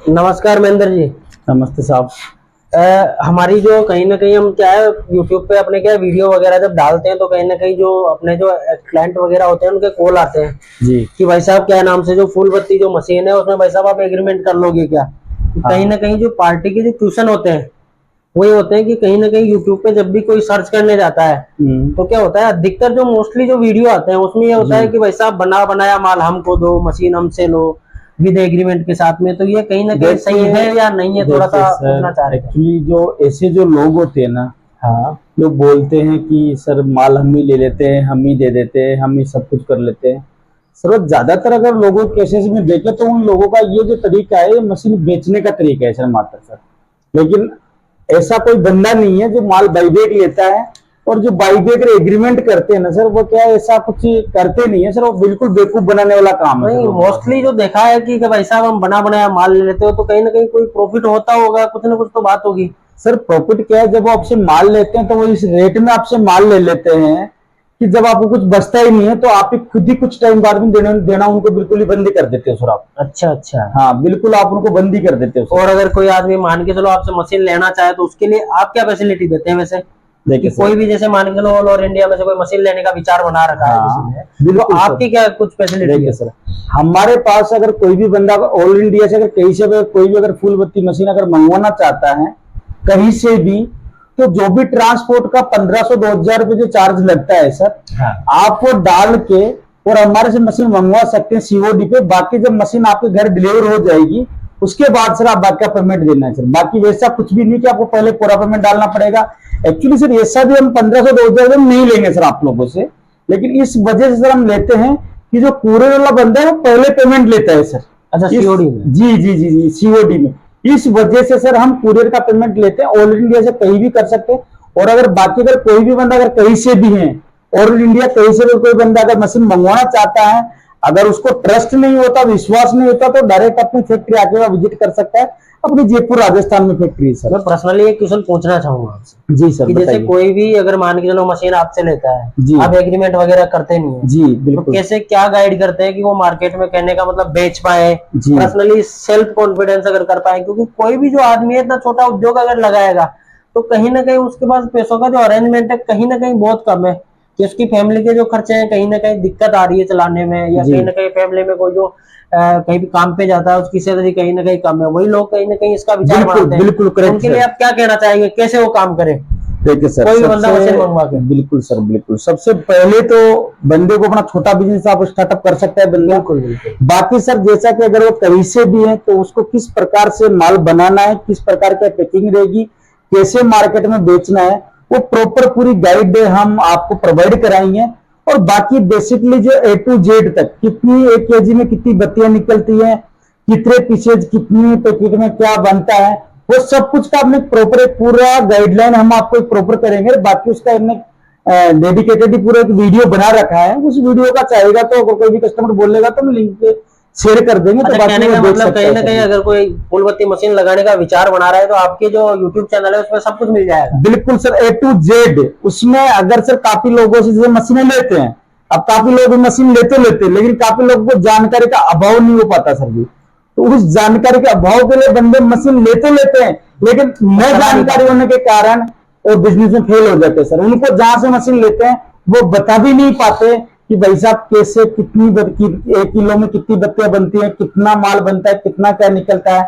नमस्कार महेंद्र जी। नमस्ते साहब। हमारी जो कहीं ना कहीं हम क्या है यूट्यूब पे अपने क्या वीडियो वगैरह जब डालते हैं तो कहीं ना कहीं जो अपने जो क्लाइंट वगैरह होते हैं उनके कॉल आते हैं जी कि भाई साहब क्या नाम से जो फूल बत्ती जो मशीन है उसमें भाई साहब आप एग्रीमेंट कर लोगे क्या। हाँ। कहीं ना कहीं जो पार्टी के जो क्वेश्चन होते हैं वही होते हैं कि कहीं ना कहीं यूट्यूब पे जब भी कोई सर्च करने जाता है तो क्या होता है अधिकतर जो मोस्टली जो वीडियो आते हैं उसमें ये होता है कि भाई साहब बना बनाया माल हमको दो, मशीन हमसे लो विद एग्रीमेंट के साथ में। तो ये कहीं ना कहीं सही है या नहीं है, थोड़ा सा पूछना चाह रहे हैं। एक्चुअली जो ऐसे जो लोग होते हैं ना, हाँ जो बोलते हैं कि सर माल हम ही ले लेते हैं, हम ही दे देते हैं, हम ही सब कुछ कर लेते हैं। सर ज्यादातर अगर लोगों के केसेस में देखें तो उन लोगों का ये जो तरीका है, ये मशीन बेचने का तरीका है सर, मात्र सर। लेकिन ऐसा कोई बंदा नहीं है जो माल बाईबैक लेता है। और जो बाईबैक एग्रीमेंट करते हैं ना सर, वो क्या ऐसा कुछ करते नहीं है सर, वो बिल्कुल बेवकूफ बनाने वाला काम है। नहीं, मोस्टली जो देखा है कि भाई साहब हम बना बनाया माल ले लेते हो तो कहीं ना कहीं कोई प्रॉफिट होता होगा, कुछ ना कुछ तो बात होगी। सर प्रॉफिट क्या है, जब वो आपसे माल लेते हैं तो वो इस रेट में आपसे माल ले लेते हैं कि जब आपको कुछ बचता ही नहीं है तो आप खुद ही कुछ टाइम बाद में देना उनको बिल्कुल ही बंदी कर देते हो सर आप। अच्छा अच्छा। हाँ बिल्कुल, आप उनको बंदी कर देते हो सर। और अगर कोई आदमी मान के चलो आपसे मशीन लेना चाहे तो उसके लिए आप क्या फैसिलिटी देते हैं वैसे? देखिए कोई भी जैसे मान के लो ऑल ओवर इंडिया में से कोई मशीन लेने का विचार बना रखा है किसी ने, बिल्कुल तो आपकी क्या कुछ फैसिलिटी है? सर हमारे पास अगर कोई भी बंदा ऑल इंडिया से अगर कहीं से भी कोई भी अगर फूल बत्ती मशीन अगर मंगवाना चाहता है कहीं से भी, तो जो भी ट्रांसपोर्ट का 1500-2000 रुपए जो चार्ज लगता है सर, हाँ। आप वो डाल के और हमारे से मशीन मंगवा सकते हैं सीओडी पे। बाकी जब मशीन आपके घर डिलीवर हो जाएगी उसके बाद सर आप बाकी का पेमेंट देना है सर। बाकी वैसा कुछ भी नहीं कि आपको पहले पूरा पेमेंट डालना पड़ेगा। एक्चुअली सर ऐसा भी हम 1500-2000 नहीं लेंगे सर आप लोगों से, लेकिन इस वजह से सर हम लेते हैं कि जो कुरियर वाला बंदा है वो पहले पेमेंट लेता है सर। अच्छा, सीओडी में? जी जी जी जी, सीओडी में। इस वजह से सर हम कुरियर का पेमेंट लेते हैं। ऑल इंडिया से कहीं भी कर सकते हैं। और अगर बाकी अगर कोई भी बंदा अगर कहीं से भी है, ऑल इंडिया कहीं से भी कोई बंदा अगर मशीन मंगवाना चाहता है, अगर उसको ट्रस्ट नहीं होता, विश्वास नहीं होता, तो डायरेक्ट अपनी फैक्ट्री आके विजिट कर सकता है। अपनी जयपुर राजस्थान में फैक्ट्री है सर। मैं पर्सनली एक क्वेश्चन पूछना चाहूंगा आपसे। जी सर, कि जैसे कोई भी अगर मान के चलो मशीन आपसे लेता है, आप एग्रीमेंट वगैरह करते नहीं है जी बिल्कुल, तो कैसे क्या गाइड करते हैं कि वो मार्केट में कहने का मतलब बेच पाए, पर्सनली सेल्फ कॉन्फिडेंस अगर कर पाए? क्योंकि कोई भी जो आदमी है इतना छोटा उद्योग अगर लगाएगा तो कहीं ना कहीं उसके पास पैसों का जो अरेंजमेंट है कहीं ना कहीं बहुत कम है, कि उसकी फैमिली के जो खर्चे हैं कहीं ना कहीं दिक्कत आ रही है चलाने में, या कहीं ना कहीं फैमिली में कोई जो कहीं भी काम पे जाता है उसकी सैलरी कहीं ना कहीं कम है, वही लोग कहीं ना कहीं इसका विचार बनाते हैं। बिल्कुल करेक्ट। उनके लिए आप क्या कहना चाहेंगे, कैसे वो काम करे? देखिए सर, कोई भी बंदा मशीन मंगवा के। बिल्कुल सर बिल्कुल, सबसे पहले तो बंदे को अपना छोटा बिजनेस आप स्टार्टअप कर सकता है बंदा। बिल्कुल बिल्कुल। बाकी सर जैसा कि अगर वो कहीं से भी है तो उसको किस प्रकार से माल बनाना है, किस प्रकार की पैकिंग रहेगी, कैसे मार्केट में बेचना है, वो प्रॉपर पूरी गाइड हम आपको प्रोवाइड कराएंगे। और बाकी बेसिकली जो A to Z तक कितनी 1 kg में कितनी बत्तियां निकलती हैं, कितने पीसेज कितनी पैकेट में क्या बनता है, वो सब कुछ का हमने प्रॉपर एक पूरा गाइडलाइन हम आपको एक प्रॉपर करेंगे। बाकी उसका हमने डेडिकेटेड ही पूरा एक वीडियो बना रखा है। उस वीडियो का चाहेगा तो अगर कोई भी कस्टमर बोलेगा तो हम लिंक शेयर कर देंगे। अच्छा, तो बाकी कहने का देख मतलब सकता कहीं है ना सर। कहीं अगर कोई फूल बत्ती मशीन लगाने का विचार बना रहा है तो आपके जो यूट्यूब चैनल है उसमें सब कुछ मिल जाएगा। बिल्कुल सर, A to Z उसमें। अगर सर काफी लोगों से जैसे मशीनें लेते हैं, अब काफी लोग मशीन लेते हैं लेकिन काफी लोगों को जानकारी का अभाव नहीं हो पाता सर जी। तो उस जानकारी के अभाव के लिए बंदे मशीन लेते हैं लेकिन न जानकारी होने के कारण वो बिजनेस में फेल हो जाते हैं सर। उनको जहां से मशीन लेते हैं वो बता भी नहीं पाते कि भाई साहब कैसे कितनी 1 किलो में कितनी बत्तियां बनती हैं, कितना माल बनता है, कितना क्या निकलता है,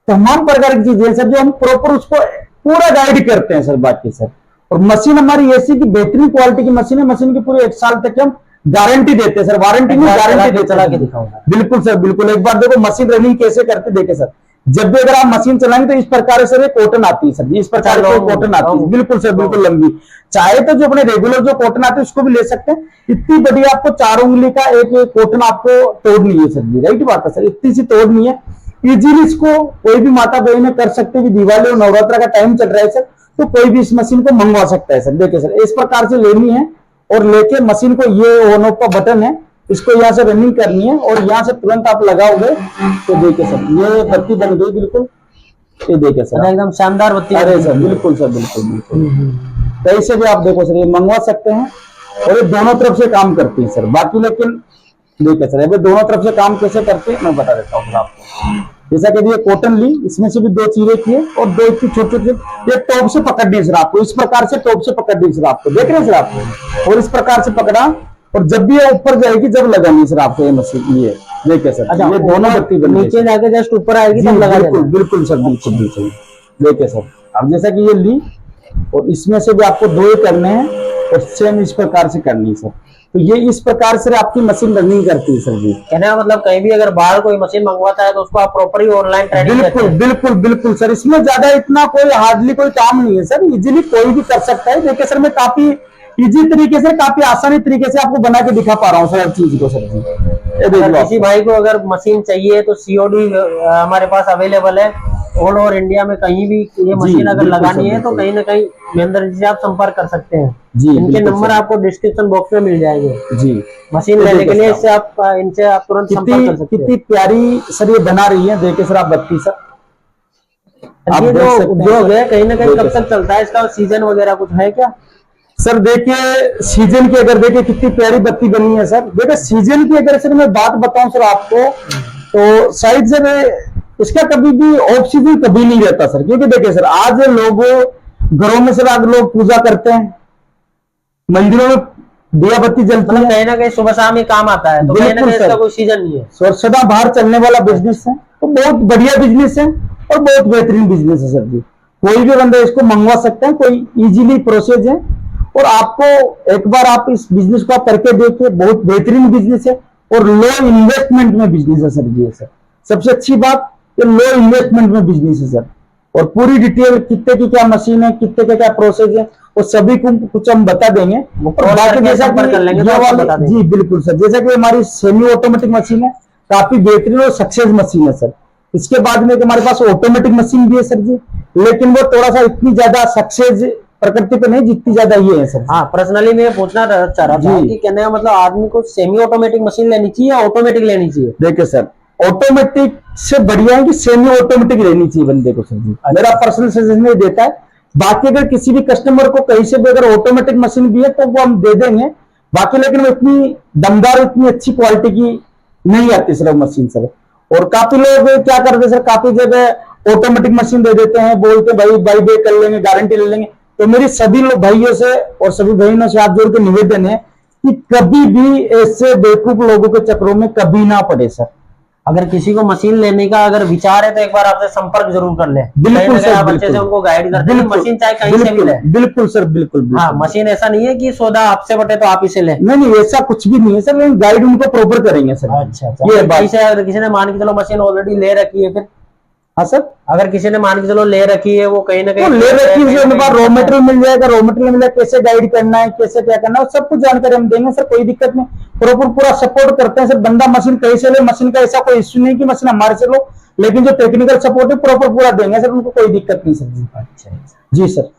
तमाम प्रकार की चीजें सर जो हम प्रॉपर उसको पूरा गाइड करते हैं सर। बाकी सर और मशीन हमारी ऐसी की बेहतरीन क्वालिटी की मशीन है। मशीन की पूरे 1 साल तक हम गारंटी देते हैं सर। वारंटी में गारंटी देते, चला के दिखाऊंगा। बिल्कुल सर बिल्कुल। एक बार देखो मशीन रनिंग कैसे करते देखे सर। जब भी अगर आप मशीन चलाएंगे तो इस प्रकार से कॉटन आती है सर जी, इस प्रकार की कॉटन आती है। बिल्कुल सर बिल्कुल लंबी। चाहे तो जो अपने रेगुलर जो कॉटन आती है उसको भी ले सकते हैं। इतनी बढ़िया आपको 4 उंगली का एक कॉटन आपको तोड़नी है सर जी, राइट बात है सर। इतनी सी तोड़नी है, इजीली इसको कोई भी माता बहन कर सकते हैं। दिवाली और नवरात्र का टाइम चल रहा है सर, तो कोई भी इस मशीन को मंगवा सकता है सर। देखिए सर इस प्रकार से लेनी है और लेके मशीन को, ये ऑन ऑफ का बटन है, इसको यहाँ से रनिंग करनी है और यहाँ से तुरंत आप लगाओगे तो देखिए सर ये बत्ती बन गई बिल्कुल। ये देखिए सर एकदम शानदार बत्ती। अरे सर बिल्कुल सर बिल्कुल बिल्कुल। कहीं से भी आप देखो सर ये मंगवा सकते हैं और ये दोनों तरफ से काम करती है सर। बाकी लेकिन देखिए सर ये दोनों तरफ से काम कैसे करते हैं मैं बता देता हूँ आपको। जैसा कि ये कॉटन ली, इसमें से भी 2 चीरे किए और 2 छोटे छोटे ये टॉप से पकड़नी है सर आपको, इस प्रकार से टॉप से पकड़नी है सर आपको, देख रहे हैं सर आपको, और इस प्रकार से पकड़ा और जब भी ये ऊपर जाएगी जब लगानी है सर आपको ये मशीन, ये देखिए सर। अच्छा, ये दोनों बत्ती बन नीचे जाके जस्ट ऊपर आएगी तब लगा बिल्कुल देना। बिल्कुल सर, बिल्कुल बिल्कुल। देखिए सर, अब जैसा कि ये ली और इसमें से भी आपको 2 करने हैं और सेम इस प्रकार से करनी है सर। तो ये इस प्रकार से आपकी मशीन रनिंग करती है सर जी। कहने का मतलब कहीं भी अगर बाहर कोई मशीन मंगवाता है तो उसको आप प्रॉपर ही ऑनलाइन ट्रेनिंग देते बिल्कुल हैं। बिल्कुल बिल्कुल सर, इसमें ज्यादा इतना कोई हार्डली कोई काम नहीं है सर, इजीली कोई भी कर सकता है। देखिए सर, मैं काफी इजी तरीके से, काफी आसानी तरीके से आपको बना के दिखा पा रहा हूँ सर हर चीज को सर जी। ये देख अगर लो किसी भाई को अगर मशीन चाहिए तो सीओडी हमारे पास अवेलेबल है ऑल ओवर इंडिया में। कहीं भी ये मशीन अगर बिल्कुल लगानी सर, है तो बिल्कुल। कहीं ना कहीं महेंद्र जी से आप संपर्क कर सकते हैं। जी, इनके बिल्कुल नंबर सर। आपको डिस्क्रिप्शन बॉक्स में मिल जाएंगे। जी, मशीन तो लेने के देखिए लिए सर, इनसे आप तुरंत संपर्क कर सकते कितनी हैं। प्यारी सर ये बना रही है, देखिए सर आप बत्ती सर, आप ये देख जो सकते हैं उद्योग सर। है कहीं ना कहीं कब देखिए तक चलता है, इसका सीजन वगैरह कुछ है क्या? सर देखिए सीजन की अगर देखिए कितनी प्यारी बत्ती बनी है सर। देखिए सीजन की अगर सर मैं बात बताऊं सर आपको, तो शायद सर इसका कभी भी ऑफ सीजन कभी नहीं रहता सर। क्योंकि देखिए सर, आज लोग घरों में सर आज लोग पूजा करते हैं, मंदिरों में दिया बत्ती जलती मतलब है, कहीं ना कहीं सुबह शाम ही काम आता है, तो कहीं ना बिल्कुल कहीं इसका सर। कोई सीजन नहीं है। और सदा बाहर चलने वाला बिजनेस है, तो बहुत बढ़िया बिजनेस है और बहुत बेहतरीन बिजनेस है सर जी। कोई भी बंदा इसको मंगवा सकता है, कोई इजीली प्रोसेस है और आपको एक बार आप इस बिजनेस को आप करके देखिए, बहुत बेहतरीन बिजनेस है और लो इन्वेस्टमेंट में बिजनेस है सर जी। सर सबसे अच्छी बात, ये लो इन्वेस्टमेंट में बिजनेस है सर। और पूरी डिटेल कितने की क्या मशीन है, कितने का क्या प्रोसेस है, वो सभी को कुछ हम बता देंगे। और कॉल बाकी करके जैसा संपर्क कर लेंगे तो ये आपको वाली, बता देंगे। जी बिल्कुल सर, जैसा कि हमारी सेमी ऑटोमेटिक मशीन है, काफी बेहतरीन और सक्सेस मशीन है सर। इसके बाद में हमारे पास ऑटोमेटिक मशीन भी है सर जी, लेकिन वो थोड़ा सा इतनी ज्यादा सक्सेस प्रकृति पे नहीं जितनी ज्यादा ये है सर। हाँ, पर्सनली मैं पूछना चाह रहा था जी। कि कहने का मतलब आदमी को सेमी ऑटोमेटिक मशीन लेनी चाहिए या ऑटोमेटिक लेनी चाहिए? देखिए सर, ऑटोमेटिक से बढ़िया है कि सेमी ऑटोमेटिक रहनी चाहिए बंदे को सर जी, मेरा पर्सनल सजेशन ये देता है। बाकी अगर किसी भी कस्टमर को कहीं से भी अगर ऑटोमेटिक मशीन भी है तो वो हम दे देंगे, बाकी लेकिन वो इतनी दमदार इतनी अच्छी क्वालिटी की नहीं आती सर वो मशीन सर। और काफी लोग क्या करते हैं सर, काफी जगह ऑटोमेटिक मशीन दे देते हैं, बोलते हैं भाई बाई बैक कर लेंगे, गारंटी ले लेंगे। तो मेरी सभी लोग भाइयों से और सभी बहनों से हाथ जोड़ के निवेदन है कि कभी भी ऐसे बेवकूफ लोगों के चक्रों में कभी ना पड़े सर। अगर किसी को मशीन लेने का अगर विचार है तो एक बार आपसे संपर्क जरूर कर ले। बिल्कुल सर, आप अच्छे से उनको गाइड करते हैं, मशीन चाहे कहीं से भी ले। बिल्कुल सर, बिल्कुल हाँ, मशीन ऐसा नहीं है कि सौदा आपसे बटे तो आप इसे ले। नहीं, ऐसा कुछ भी नहीं है सर, लेकिन गाइड उनको प्रॉपर करेंगे सर। अच्छा, ये ये बात अगर किसी ने मान के चलो मशीन ऑलरेडी ले रखी है, फिर हाँ सर, अगर किसी ने मान के चलो ले रखी है, वो कहीं ना तो कहीं ले रखी है, उनके पास रॉ मटेरियल मिल जाएगा, रॉ मटेरियल मिल जाएगा, कैसे गाइड करना है, कैसे क्या करना है, सब कुछ जानकारी हम देंगे सर, कोई दिक्कत नहीं। प्रॉपर पूरा सपोर्ट करते हैं सर। बंदा मशीन कैसे ले, मशीन का ऐसा कोई इश्यू नहीं कि मशीन हमारे से लो, लेकिन जो टेक्निकल सपोर्ट है प्रॉपर पूरा देंगे सर, उनको कोई दिक्कत नहीं सर जी। अच्छा जी सर।